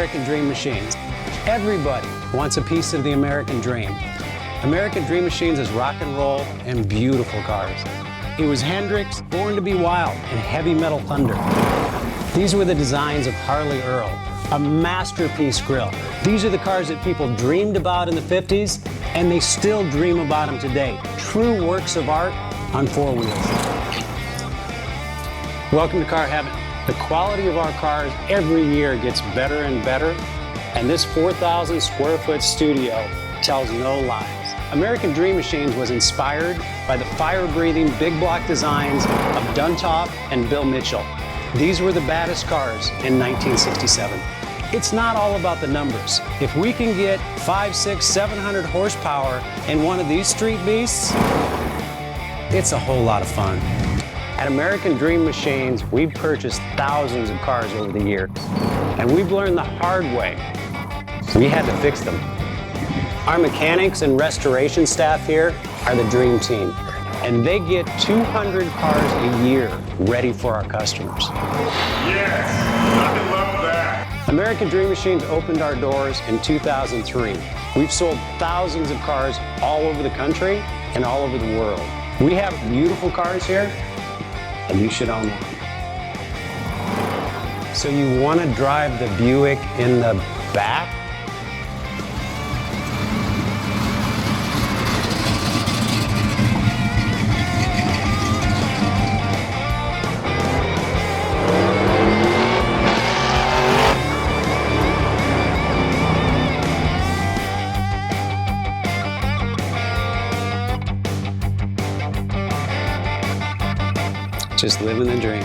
American Dream Machines. Everybody wants a piece of the American Dream. American Dream Machines is rock and roll and beautiful cars. It was Hendrix, Born to be Wild, and Heavy Metal Thunder. These were the designs of Harley Earl, a masterpiece grille. These are the cars that people dreamed about in the 50s, and they still dream about them today. True works of art on four wheels. Welcome to Car Heaven. The quality of our cars every year gets better and better, and this 4,000 square foot studio tells no lies. American Dream Machines was inspired by the fire-breathing big block designs of Duntop and Bill Mitchell. These were the baddest cars in 1967. It's not all about the numbers. If we can get 500, 600, 700 horsepower in one of these street beasts, it's a whole lot of fun. At American Dream Machines, we've purchased thousands of cars over the years, and we've learned the hard way. We had to fix them. Our mechanics and restoration staff here are the dream team, and they get 200 cars a year ready for our customers. Yes, I love that. American Dream Machines opened our doors in 2003. We've sold thousands of cars all over the country and all over the world. We have beautiful cars here, and you should own one. So you want to drive the Buick in the back? Just living the dream.